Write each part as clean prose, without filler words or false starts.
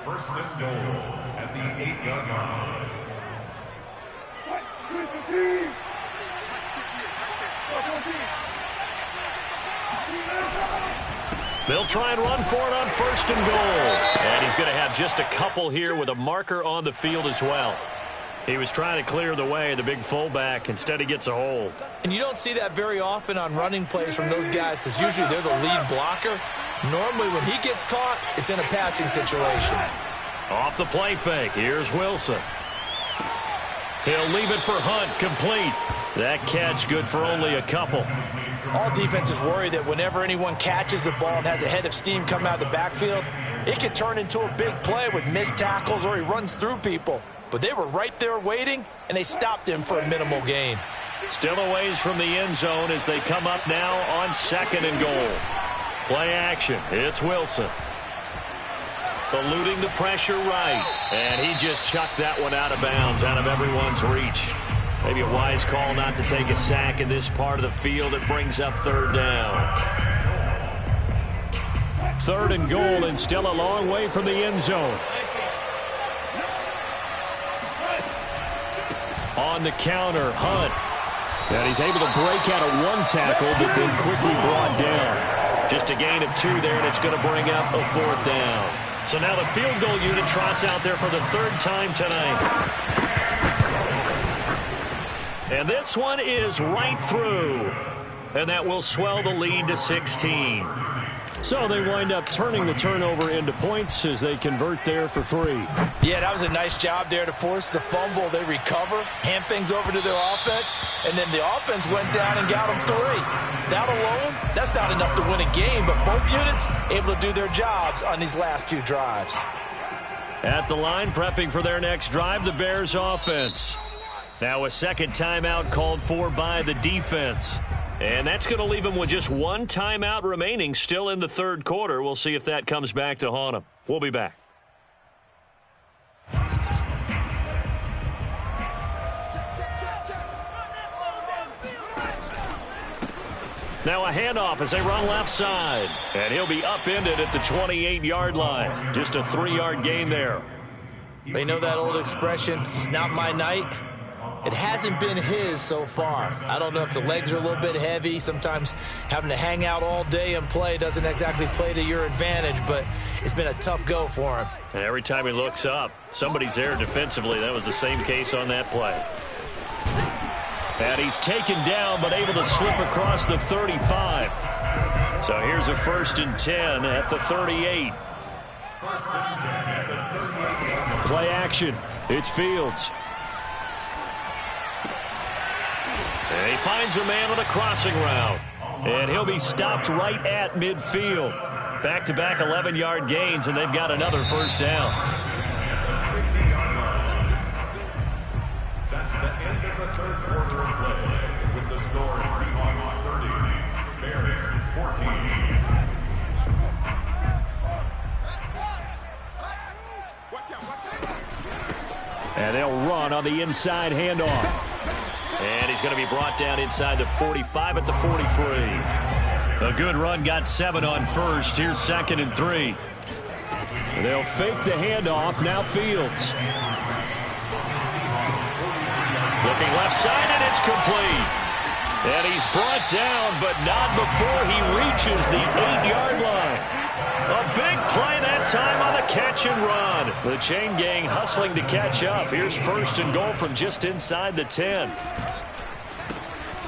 First and goal at the 8-yard line. They'll try and run for it on first and goal. And he's going to have just a couple here with a marker on the field as well. He was trying to clear the way, the big fullback. Instead, he gets a hold. And you don't see that very often on running plays from those guys because usually they're the lead blocker. Normally, when he gets caught, it's in a passing situation. Off the play fake. Here's Wilson. He'll leave it for Hunt, complete. That catch good for only a couple. All defenses worry that whenever anyone catches the ball and has a head of steam come out of the backfield, it could turn into a big play with missed tackles or he runs through people. But they were right there waiting, and they stopped him for a minimal gain. Still a ways from the end zone as they come up now on second and goal. Play action. It's Wilson. Eluding the pressure right. And he just chucked that one out of bounds, out of everyone's reach. Maybe a wise call not to take a sack in this part of the field. It brings up third down. Third and goal and still a long way from the end zone. On the counter, Hunt. And he's able to break out of one tackle, but then quickly brought down. Just a gain of 2 there, and it's going to bring up a fourth down. So now the field goal unit trots out there for the third time tonight. And this one is right through. And that will swell the lead to 16. So they wind up turning the turnover into points as they convert there for 3. Yeah, that was a nice job there to force the fumble. They recover, hand things over to their offense, and then the offense went down and got them 3. That alone, that's not enough to win a game, but both units able to do their jobs on these last 2 drives. At the line, prepping for their next drive, the Bears offense. Now a second timeout called for by the defense. And that's going to leave them with just 1 timeout remaining still in the third quarter. We'll see if that comes back to haunt them. We'll be back. Now a handoff as they run left side. And he'll be upended at the 28-yard line. Just a 3-yard gain there. You know that old expression, it's not my night? It hasn't been his so far. I don't know if the legs are a little bit heavy. Sometimes having to hang out all day and play doesn't exactly play to your advantage, but it's been a tough go for him. And every time he looks up, somebody's there defensively. That was the same case on that play. And he's taken down, but able to slip across the 35. So here's a 1st and 10 at the 38. Play action. It's Fields. And he finds a man on a crossing route. And he'll be stopped right at midfield. Back-to-back 11-yard gains, and they've got another first down. That's the end of the third quarter of play. With the score Seahawks 30, Bears 14. And they'll run on the inside handoff. And he's going to be brought down inside the 45 at the 43. A good run, got 7 on first. Here's 2nd and 3. They'll fake the handoff. Now Fields. Looking left side, and it's complete. And he's brought down, but not before he reaches the 8-yard line. A big play that time on the catch and run. The chain gang hustling to catch up. Here's 1st and goal from just inside the 10.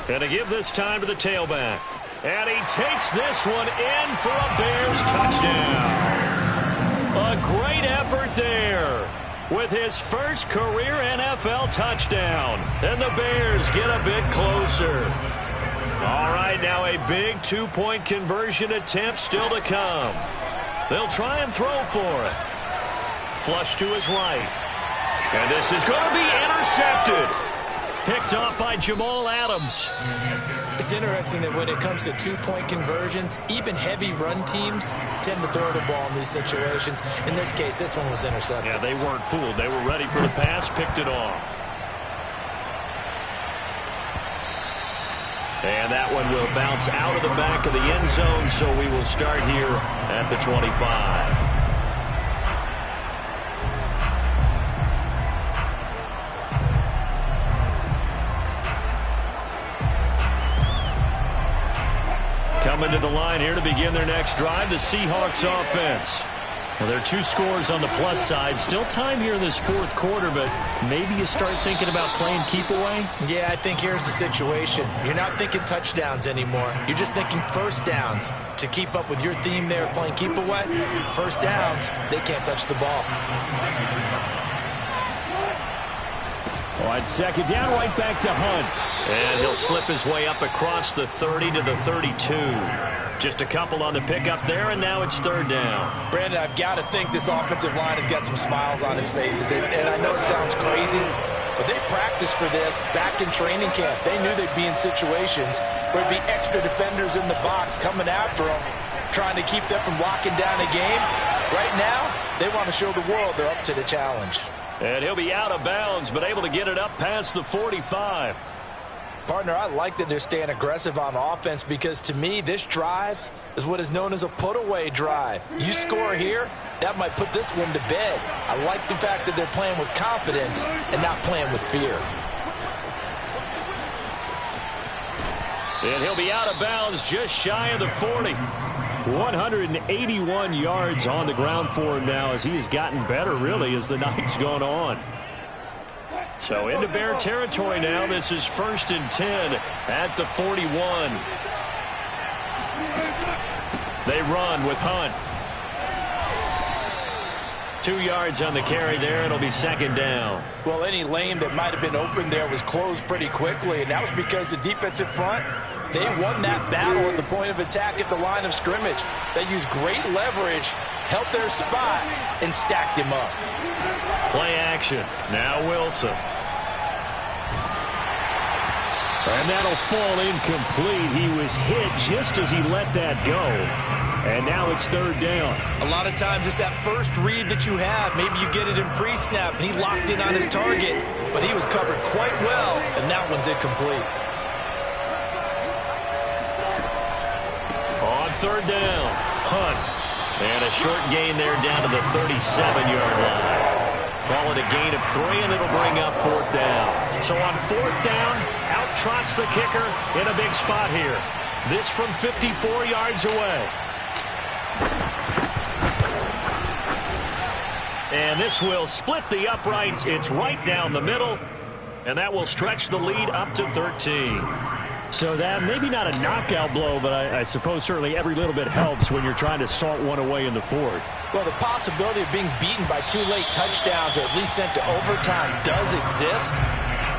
And to give this time to the tailback. And he takes this one in for a Bears touchdown. A great effort there with his first career NFL touchdown. And the Bears get a bit closer. All right, now a big 2-point conversion attempt still to come. They'll try and throw for it. Flush to his right. And this is going to be intercepted. Picked off by Jamal Adams. It's interesting that when it comes to 2-point conversions, even heavy run teams tend to throw the ball in these situations. In this case, this one was intercepted. Yeah, they weren't fooled. They were ready for the pass, picked it off. And that one will bounce out of the back of the end zone, so we will start here at the 25. Coming to the line here to begin their next drive, the Seahawks offense. Well, there are 2 scores on the plus side. Still time here in this fourth quarter, but maybe you start thinking about playing keep away? Yeah, I think here's the situation. You're not thinking touchdowns anymore. You're just thinking first downs. To keep up with your theme there, playing keep away, first downs, they can't touch the ball. On second down, right back to Hunt. And he'll slip his way up across the 30 to the 32. Just a couple on the pickup there, and now it's third down. Brandon, I've got to think this offensive line has got some smiles on its faces. And I know it sounds crazy, but they practiced for this back in training camp. They knew they'd be in situations where there'd be extra defenders in the box coming after them, trying to keep them from locking down a game. Right now, they want to show the world they're up to the challenge. And he'll be out of bounds, but able to get it up past the 45. Partner, I like that they're staying aggressive on offense because, to me, this drive is what is known as a put-away drive. You score here, that might put this one to bed. I like the fact that they're playing with confidence and not playing with fear. And he'll be out of bounds just shy of the 40. 181 yards on the ground for him now as he has gotten better, really, as the night's gone on. So into Bear territory now. This is 1st and 10 at the 41. They run with Hunt. 2 yards on the carry there. It'll be second down. Well, any lane that might have been open there was closed pretty quickly, and that was because the defensive front, they won that battle at the point of attack at the line of scrimmage. They used great leverage, held their spot, and stacked him up. Play action. Now Wilson. And that'll fall incomplete. He was hit just as he let that go. And now it's third down. A lot of times it's that first read that you have. Maybe you get it in pre-snap, and he locked in on his target. But he was covered quite well, and that one's incomplete. On third down, Hunt. And a short gain there down to the 37-yard line. Call it a gain of 3, and it'll bring up fourth down. So on fourth down, out trots the kicker in a big spot here. This from 54 yards away. And this will split the uprights. It's right down the middle, and that will stretch the lead up to 13. So that maybe not a knockout blow, but I suppose certainly every little bit helps when you're trying to salt one away in the fourth. Well, the possibility of being beaten by 2 late touchdowns or at least sent to overtime does exist.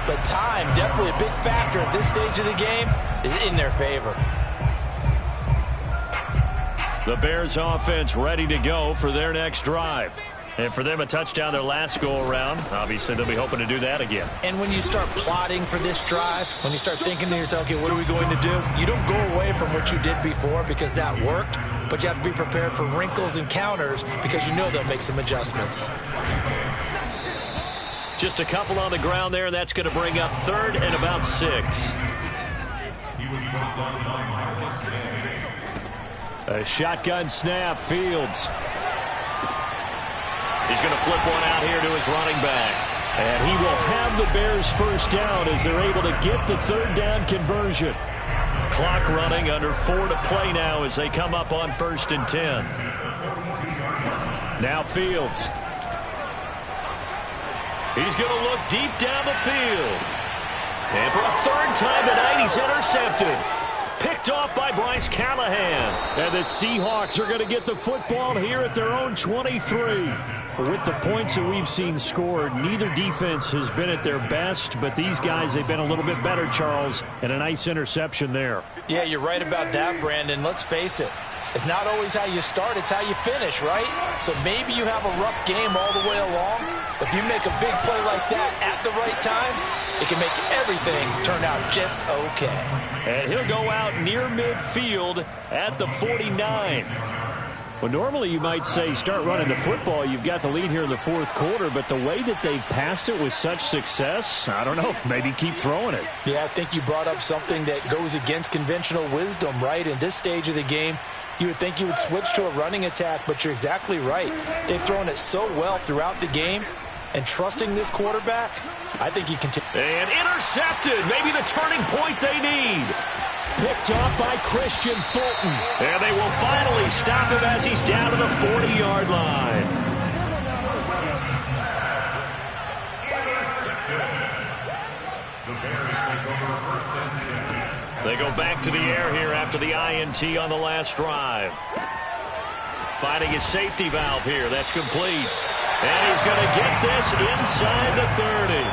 But time, definitely a big factor at this stage of the game, is in their favor. The Bears offense ready to go for their next drive. And for them, a touchdown their last go-around. Obviously, they'll be hoping to do that again. And when you start plotting for this drive, when you start thinking to yourself, okay, what are we going to do? You don't go away from what you did before because that worked, but you have to be prepared for wrinkles and counters because you know they'll make some adjustments. Just a couple on the ground there, and that's going to bring up third and about 6. A shotgun snap, Fields. He's going to flip one out here to his running back. And he will have the Bears first down as they're able to get the third down conversion. Clock running, under 4 to play now as they come up on 1st and 10. Now Fields. He's going to look deep down the field. And for a third time tonight, he's intercepted. Picked off by Bryce Callahan. And the Seahawks are going to get the football here at their own 23. With the points that we've seen scored, neither defense has been at their best, but these guys, they've been a little bit better, Charles, and a nice interception there. Yeah, you're right about that, Brandon. Let's face it. It's not always how you start, it's how you finish, right? So maybe you have a rough game all the way along, but if you make a big play like that at the right time, it can make everything turn out just okay. And he'll go out near midfield at the 49. Well, normally you might say start running the football. You've got the lead here in the fourth quarter, but the way that they've passed it with such success, I don't know, maybe keep throwing it. Yeah, I think you brought up something that goes against conventional wisdom, right? In this stage of the game, you would think you would switch to a running attack, but you're exactly right. They've thrown it so well throughout the game, and trusting this quarterback, I think you can. And intercepted, maybe the turning point they need. Picked off by Christian Fulton. And they will finally stop him as he's down to the 40-yard line. They go back to the air here after the INT on the last drive. Finding his safety valve here. That's complete. And he's going to get this inside the 30.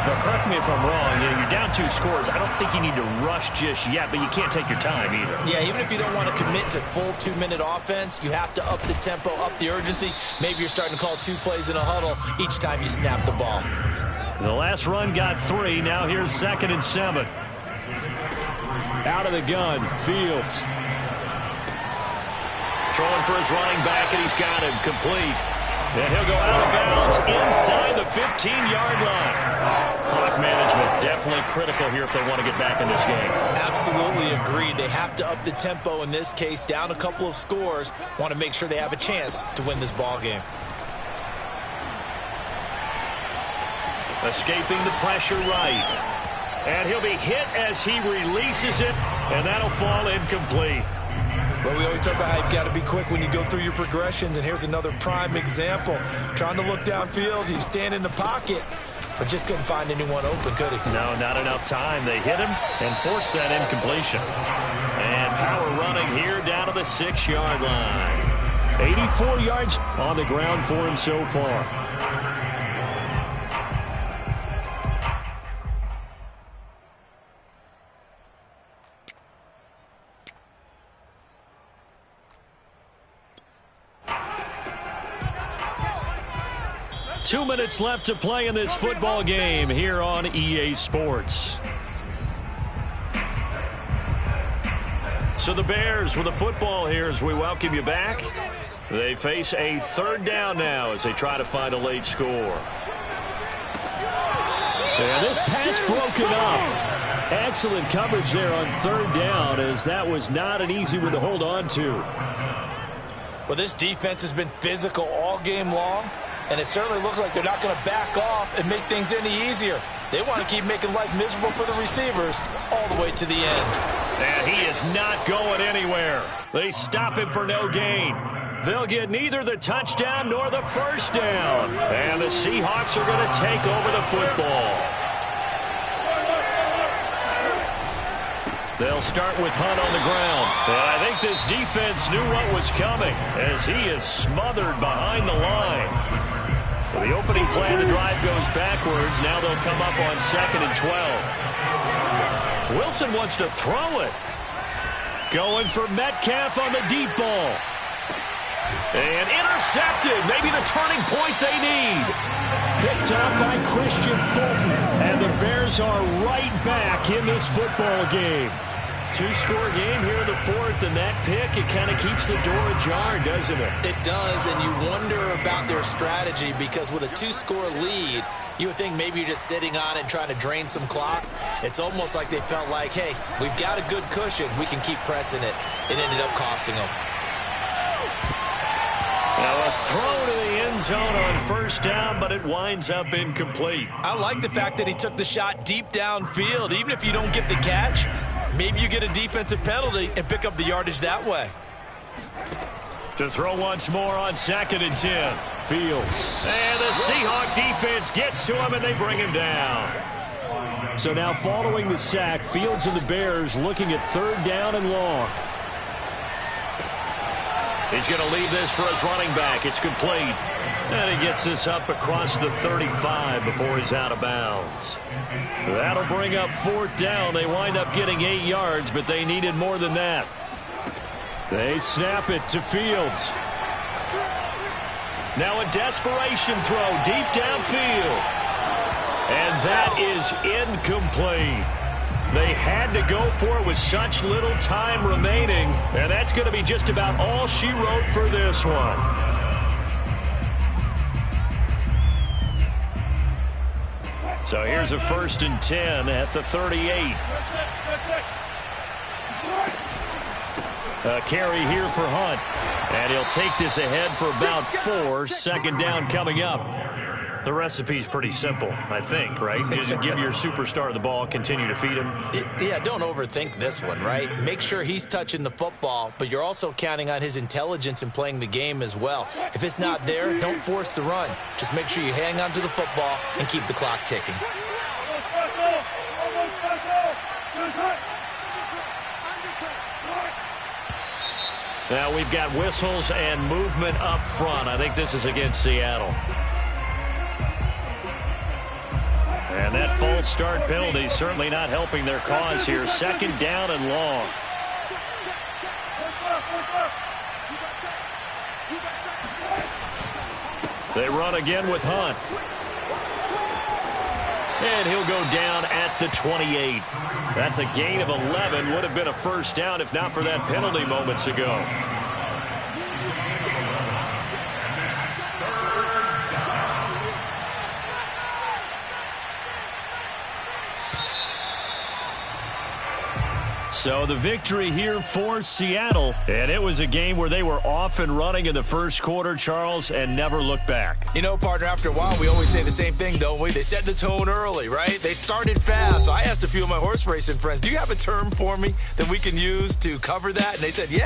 Now, correct me if I'm wrong. You're down 2 scores. I don't think you need to rush just yet, but you can't take your time either. Yeah, even if you don't want to commit to full 2-minute offense, you have to up the tempo, up the urgency. Maybe you're starting to call 2 plays in a huddle each time you snap the ball. The last run got 3. Now here's 2nd and 7. Out of the gun, Fields. Throwing for his running back, and he's got him complete. And he'll go out of bounds inside the 15-yard line. Clock management definitely critical here if they want to get back in this game. Absolutely agreed. They have to up the tempo in this case, down a couple of scores. Want to make sure they have a chance to win this ball game. Escaping the pressure right. And he'll be hit as he releases it, and that'll fall incomplete. Well, we always talk about how you've got to be quick when you go through your progressions, and here's another prime example. Trying to look downfield, he was standing in the pocket, but just couldn't find anyone open, could he? No, not enough time. They hit him and forced that incompletion. And power running here down to the 6-yard line. 84 yards on the ground for him so far. Two minutes left to play in this football game here on EA Sports. So the Bears with the football here as we welcome you back. They face a 3rd down now as they try to find a late score. And this pass broken up. Excellent coverage there on 3rd down, as that was not an easy one to hold on to. Well, this defense has been physical all game long. And it certainly looks like they're not going to back off and make things any easier. They want to keep making life miserable for the receivers all the way to the end. And he is not going anywhere. They stop him for no gain. They'll get neither the touchdown nor the 1st down. And the Seahawks are going to take over the football. They'll start with Hunt on the ground. And I think this defense knew what was coming as he is smothered behind the line. So the opening play of the drive goes backwards. Now they'll come up on 2nd and 12. Wilson wants to throw it. Going for Metcalf on the deep ball. And intercepted. Maybe the turning point they need. Picked up by Christian Fulton. And the Bears are right back in this football game. 2-score game here in the 4th, and that pick, it kind of keeps the door ajar, doesn't it? It does, and you wonder about their strategy, because with a 2-score lead, you would think maybe you're just sitting on it trying to drain some clock. It's almost like they felt like, hey, we've got a good cushion. We can keep pressing it. It ended up costing them. Now a throw to the end zone on 1st down, but it winds up incomplete. I like the fact that he took the shot deep downfield. Even if you don't get the catch, maybe you get a defensive penalty and pick up the yardage that way. To throw once more on 2nd and 10. Fields. And the Seahawk defense gets to him, and they bring him down. So now following the sack, Fields and the Bears looking at 3rd down and long. He's going to leave this for his running back. It's complete. And he gets this up across the 35 before he's out of bounds. That'll bring up 4th down. They wind up getting 8 yards, but they needed more than that. They snap it to Fields. Now a desperation throw deep downfield. And that is incomplete. They had to go for it with such little time remaining, and that's going to be just about all she wrote for this one. So here's a 1st and 10 at the 38. A carry here for Hunt. And he'll take this ahead for about 4. 2nd down coming up. The recipe's pretty simple, I think, right? Just give your superstar the ball, continue to feed him. Yeah, don't overthink this one, right? Make sure he's touching the football, but you're also counting on his intelligence in playing the game as well. If it's not there, don't force the run. Just make sure you hang on to the football and keep the clock ticking. Now we've got whistles and movement up front. I think this is against Seattle. And that false start penalty is certainly not helping their cause here. 2nd down and long. They run again with Hunt. And he'll go down at the 28. That's a gain of 11. Would have been a 1st down if not for that penalty moments ago. So the victory here for Seattle. And it was a game where they were off and running in the 1st quarter, Charles, and never looked back. You know, partner, after a while, we always say the same thing, don't we? They set the tone early, right? They started fast. So I asked a few of my horse racing friends, do you have a term for me that we can use to cover that? And they said, yeah.